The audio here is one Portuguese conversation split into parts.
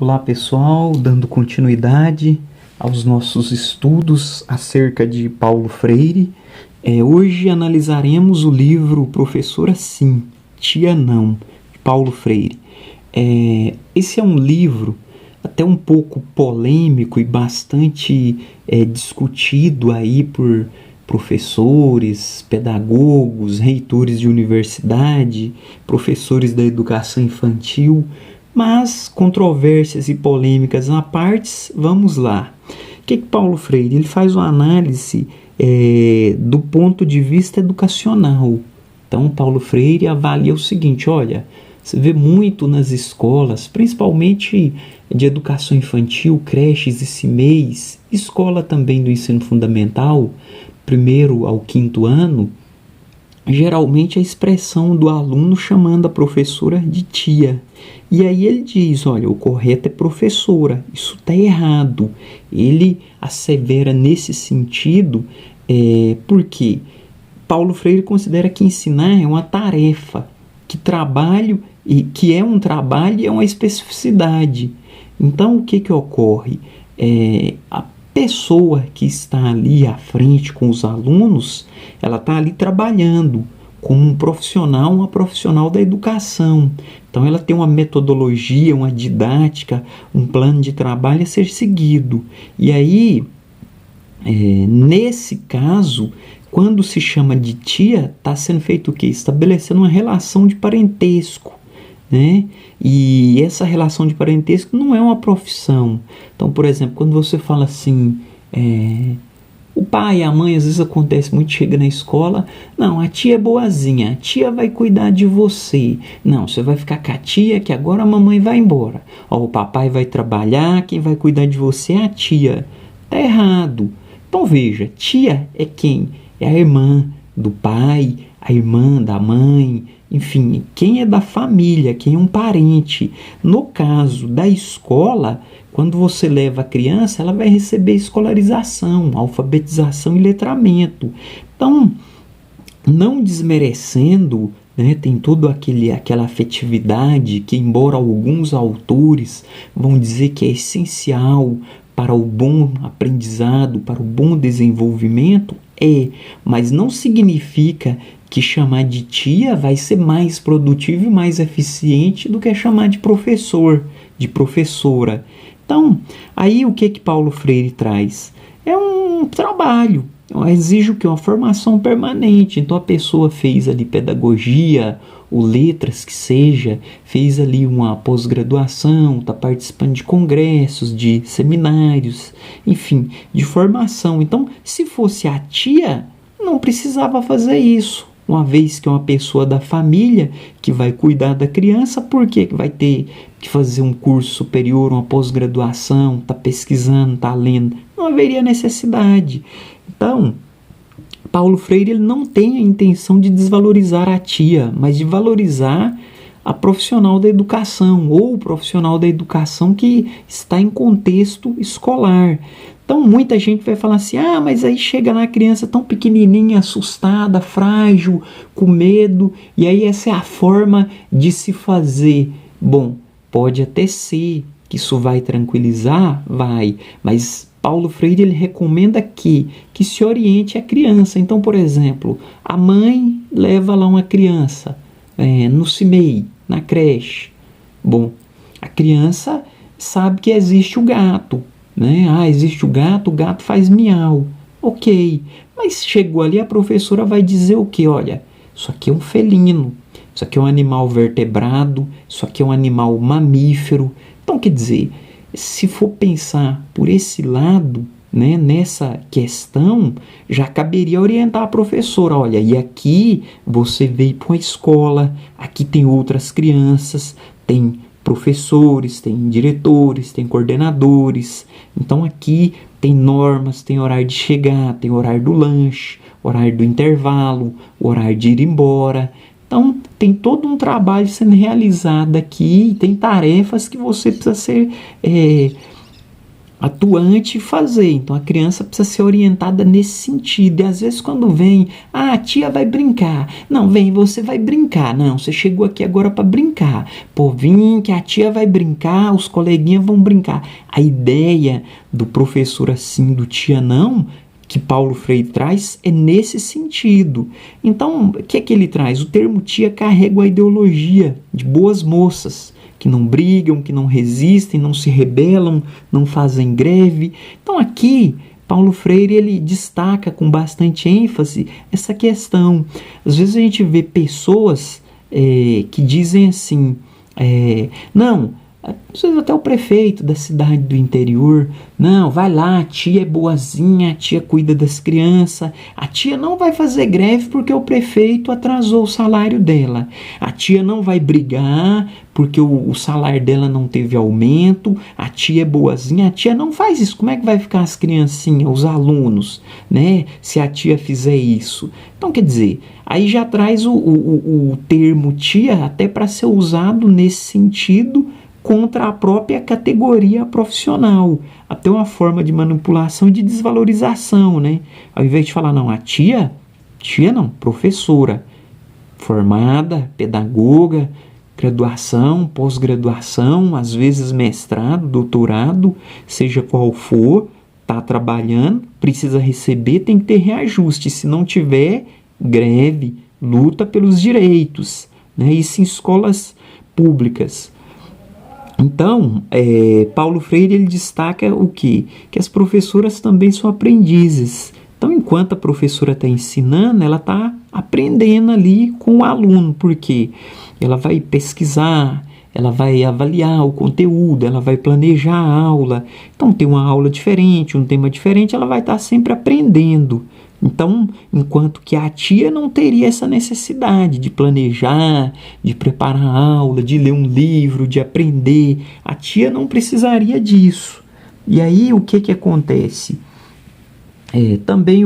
Olá pessoal, dando continuidade aos nossos estudos acerca de Paulo Freire. Hoje analisaremos o livro Professora Sim, Tia Não, de Paulo Freire. Esse é um livro até um pouco polêmico e bastante discutido aí por professores, pedagogos, reitores de universidade, professores da educação infantil, mas controvérsias e polêmicas à parte, vamos lá. O que Paulo Freire? Ele faz uma análise do ponto de vista educacional. Então, Paulo Freire avalia o seguinte, olha, você vê muito nas escolas, principalmente de educação infantil, creches e CIMEIs, escola também do ensino fundamental, 1º ao 5º ano, geralmente a expressão do aluno chamando a professora de tia. E aí ele diz, olha, o correto é professora, isso está errado. Ele assevera nesse sentido, porque Paulo Freire considera que ensinar é uma tarefa, que é um trabalho e é uma especificidade. Então, o que ocorre? A pessoa que está ali à frente com os alunos, ela está ali trabalhando como um profissional, uma profissional da educação. Então, ela tem uma metodologia, uma didática, um plano de trabalho a ser seguido. E aí, nesse caso, quando se chama de tia, está sendo feito o quê? Estabelecendo uma relação de parentesco, né? E essa relação de parentesco não é uma profissão. Então, por exemplo, quando você fala assim, o pai e a mãe, às vezes acontece muito, chega na escola, não, a tia é boazinha, a tia vai cuidar de você. Não, você vai ficar com a tia que agora a mamãe vai embora. Ó, o papai vai trabalhar, quem vai cuidar de você é a tia. Tá errado. Então veja, tia é quem? É a irmã do pai, a irmã da mãe, enfim, quem é da família, quem é um parente. No caso da escola, quando você leva a criança, ela vai receber escolarização, alfabetização e letramento. Então, não desmerecendo, né, tem toda aquela afetividade que, embora alguns autores vão dizer que é essencial para o bom aprendizado, para o bom desenvolvimento, mas não significa que chamar de tia vai ser mais produtivo e mais eficiente do que chamar de professor, de professora. Então, aí o que Paulo Freire traz? É um trabalho, exige o que? Uma formação permanente. Então a pessoa fez ali pedagogia, ou letras que seja, fez ali uma pós-graduação, está participando de congressos, de seminários, enfim, de formação. Então, se fosse a tia, não precisava fazer isso. Uma vez que é uma pessoa da família que vai cuidar da criança, por que vai ter que fazer um curso superior, uma pós-graduação, está pesquisando, está lendo? Não haveria necessidade. Então, Paulo Freire ele não tem a intenção de desvalorizar a tia, mas de valorizar a profissional da educação, ou o profissional da educação que está em contexto escolar. Então muita gente vai falar assim, mas aí chega lá a criança tão pequenininha, assustada, frágil, com medo, e aí essa é a forma de se fazer. Bom, pode até ser que isso vai tranquilizar, vai, mas Paulo Freire ele recomenda que se oriente a criança. Então, por exemplo, a mãe leva lá uma criança no CIMEI, na creche. Bom, a criança sabe que existe o gato, né? Existe o gato faz miau. Ok, mas chegou ali, a professora vai dizer o quê? Olha, isso aqui é um felino, isso aqui é um animal vertebrado, isso aqui é um animal mamífero. Então, quer dizer, se for pensar por esse lado, né, nessa questão, já caberia orientar a professora, olha, e aqui você veio para uma escola, aqui tem outras crianças, tem professores, tem diretores, tem coordenadores, então aqui tem normas, tem horário de chegar, tem horário do lanche, horário do intervalo, horário de ir embora. Então, tem todo um trabalho sendo realizado aqui, tem tarefas que você precisa ser atuante fazer. Então a criança precisa ser orientada nesse sentido. E às vezes quando vem, a tia vai brincar. Não, vem, você vai brincar. Não, você chegou aqui agora para brincar. Pô, vem que a tia vai brincar, os coleguinhas vão brincar. A ideia do professor assim, do tia não, que Paulo Freire traz, é nesse sentido. Então, o que é que ele traz? O termo tia carrega a ideologia de boas moças, que não brigam, que não resistem, não se rebelam, não fazem greve. Então aqui, Paulo Freire ele destaca com bastante ênfase essa questão. Às vezes a gente vê pessoas que dizem assim, não, às vezes até o prefeito da cidade do interior, não, vai lá, a tia é boazinha, a tia cuida das crianças, a tia não vai fazer greve porque o prefeito atrasou o salário dela, a tia não vai brigar porque o salário dela não teve aumento, a tia é boazinha, a tia não faz isso, como é que vai ficar as criancinhas, os alunos, né, se a tia fizer isso? Então, quer dizer, aí já traz o termo tia até para ser usado nesse sentido contra a própria categoria profissional, até uma forma de manipulação e de desvalorização, né? Ao invés de falar, não, a tia não, professora, formada, pedagoga, graduação, pós-graduação, às vezes mestrado, doutorado, seja qual for, está trabalhando, precisa receber, tem que ter reajuste, se não tiver, greve, luta pelos direitos, né? Isso em escolas públicas. Então, Paulo Freire ele destaca o quê? Que as professoras também são aprendizes. Então, enquanto a professora está ensinando, ela está aprendendo ali com o aluno, porque ela vai pesquisar, ela vai avaliar o conteúdo, ela vai planejar a aula. Então, tem uma aula diferente, um tema diferente, ela vai estar sempre aprendendo. Então, enquanto que a tia não teria essa necessidade de planejar, de preparar a aula, de ler um livro, de aprender, a tia não precisaria disso. E aí, o que acontece? Também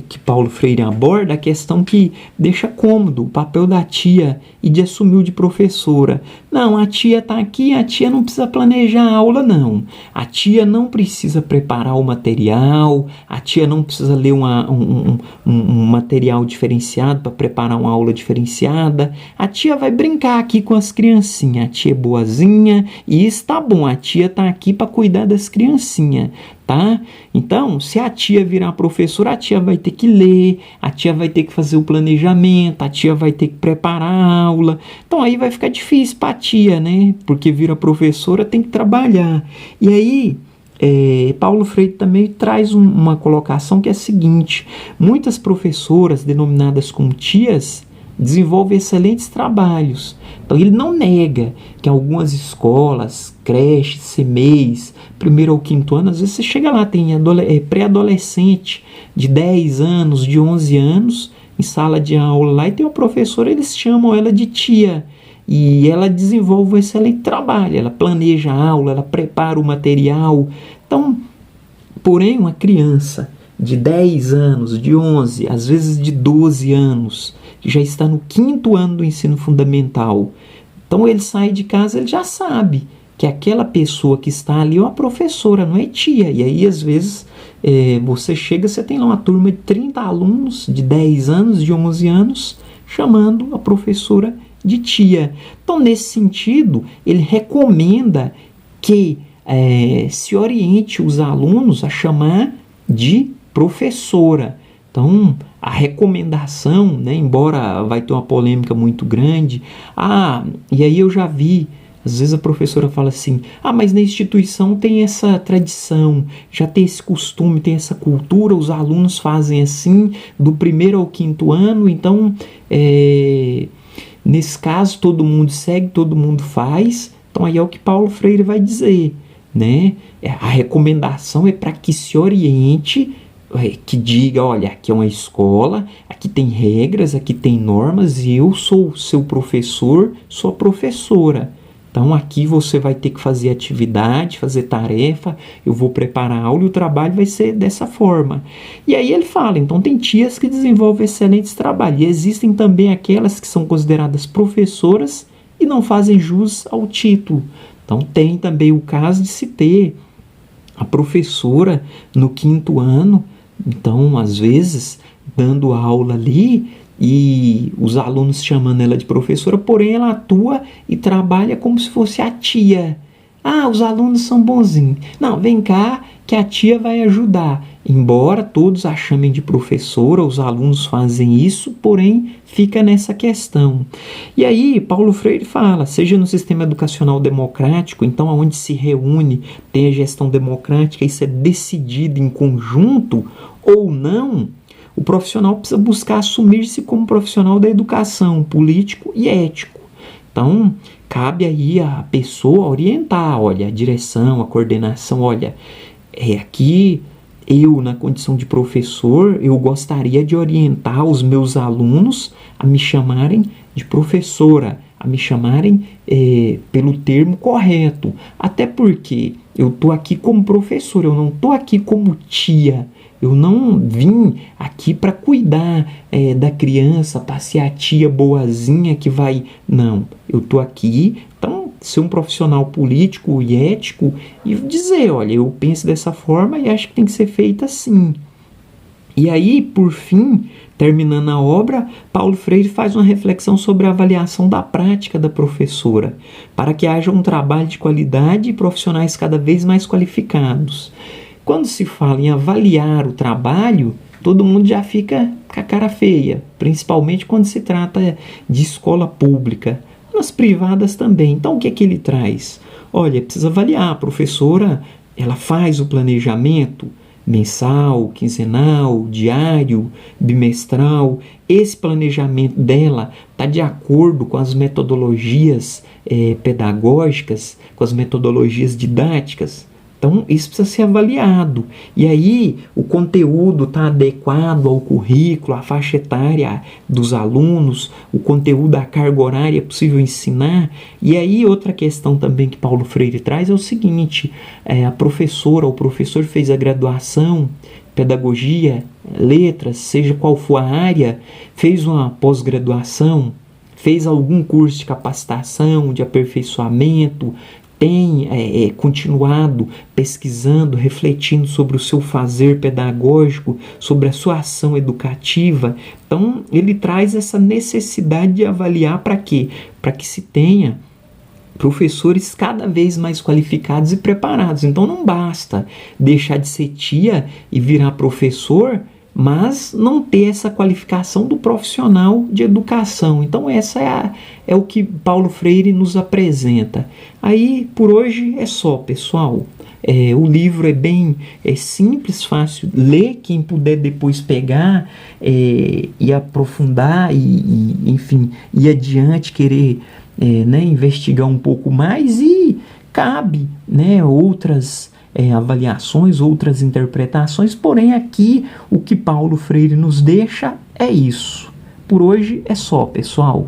que Paulo Freire aborda a questão que deixa cômodo o papel da tia e de assumir o de professora. Não, a tia está aqui, a tia não precisa planejar a aula, não. A tia não precisa preparar o material, a tia não precisa ler um material diferenciado para preparar uma aula diferenciada. A tia vai brincar aqui com as criancinhas, a tia é boazinha e isso tá bom, a tia está aqui para cuidar das criancinhas. Tá? Então, se a tia virar professora, a tia vai ter que ler, a tia vai ter que fazer o planejamento, a tia vai ter que preparar a aula. Então, aí vai ficar difícil para a tia, né? Porque vira professora, tem que trabalhar. E aí, Paulo Freire também traz uma colocação que é a seguinte: muitas professoras denominadas como tias desenvolvem excelentes trabalhos. Então ele não nega que algumas escolas, creches, CMEs, 1º ao 5º ano, às vezes você chega lá, tem pré-adolescente de 10 anos, de 11 anos, em sala de aula lá, e tem uma professora, eles chamam ela de tia, e ela desenvolve um excelente trabalho, ela planeja a aula, ela prepara o material. Então, porém, uma criança de 10 anos, de 11, às vezes de 12 anos, que já está no 5º ano do ensino fundamental. Então ele sai de casa, ele já sabe que aquela pessoa que está ali é uma professora, não é tia. E aí, às vezes, você chega, você tem lá uma turma de 30 alunos, de 10 anos, de 11 anos, chamando a professora de tia. Então, nesse sentido, ele recomenda que se oriente os alunos a chamar de professora. Então, a recomendação, né, embora vai ter uma polêmica muito grande, e aí eu já vi, às vezes a professora fala assim, mas na instituição tem essa tradição, já tem esse costume, tem essa cultura, os alunos fazem assim, do 1º ao 5º ano, então, nesse caso, todo mundo segue, todo mundo faz. Então, aí é o que Paulo Freire vai dizer, né? A recomendação é para que se oriente, que diga, olha, aqui é uma escola, aqui tem regras, aqui tem normas, e eu sou seu professor, sua professora. Então aqui você vai ter que fazer atividade, fazer tarefa, eu vou preparar a aula e o trabalho vai ser dessa forma. E aí ele fala, então tem tias que desenvolvem excelentes trabalhos, e existem também aquelas que são consideradas professoras e não fazem jus ao título. Então tem também o caso de se ter a professora no 5º ano, então às vezes dando aula ali e os alunos chamando ela de professora, porém ela atua e trabalha como se fosse a tia. Ah, os alunos são bonzinhos. Não, vem cá que a tia vai ajudar. Embora todos a chamem de professora, os alunos fazem isso, porém fica nessa questão. E aí, Paulo Freire fala, seja no sistema educacional democrático, então onde se reúne, tem a gestão democrática, isso é decidido em conjunto ou não, o profissional precisa buscar assumir-se como profissional da educação, político e ético. Então, cabe aí a pessoa orientar, olha, a direção, a coordenação, olha, aqui eu, na condição de professor, eu gostaria de orientar os meus alunos a me chamarem de professora, a me chamarem pelo termo correto. Até porque eu estou aqui como professor, eu não estou aqui como tia. Eu não vim aqui para cuidar da criança, para ser a tia boazinha que vai... Não, eu estou aqui, então, ser um profissional político e ético e dizer, olha, eu penso dessa forma e acho que tem que ser feita assim. E aí, por fim, terminando a obra, Paulo Freire faz uma reflexão sobre a avaliação da prática da professora, para que haja um trabalho de qualidade e profissionais cada vez mais qualificados. Quando se fala em avaliar o trabalho, todo mundo já fica com a cara feia, principalmente quando se trata de escola pública, nas privadas também. Então, o que é que ele traz? Olha, precisa avaliar. A professora, ela faz o planejamento mensal, quinzenal, diário, bimestral. Esse planejamento dela está de acordo com as metodologias pedagógicas, com as metodologias didáticas. Então, isso precisa ser avaliado. E aí, o conteúdo está adequado ao currículo, à faixa etária dos alunos, o conteúdo, a carga horária é possível ensinar. E aí, outra questão também que Paulo Freire traz é o seguinte, a professora ou o professor fez a graduação, pedagogia, letras, seja qual for a área, fez uma pós-graduação, fez algum curso de capacitação, de aperfeiçoamento, tem continuado pesquisando, refletindo sobre o seu fazer pedagógico, sobre a sua ação educativa. Então, ele traz essa necessidade de avaliar para quê? Para que se tenha professores cada vez mais qualificados e preparados. Então, não basta deixar de ser tia e virar professor, mas não ter essa qualificação do profissional de educação. Então essa é o que Paulo Freire nos apresenta. Aí por hoje é só, pessoal. O livro é bem simples, fácil de ler. Quem puder depois pegar e aprofundar enfim, ir adiante, querer investigar um pouco mais, e cabe outras avaliações, outras interpretações, porém aqui o que Paulo Freire nos deixa é isso. Por hoje é só, pessoal.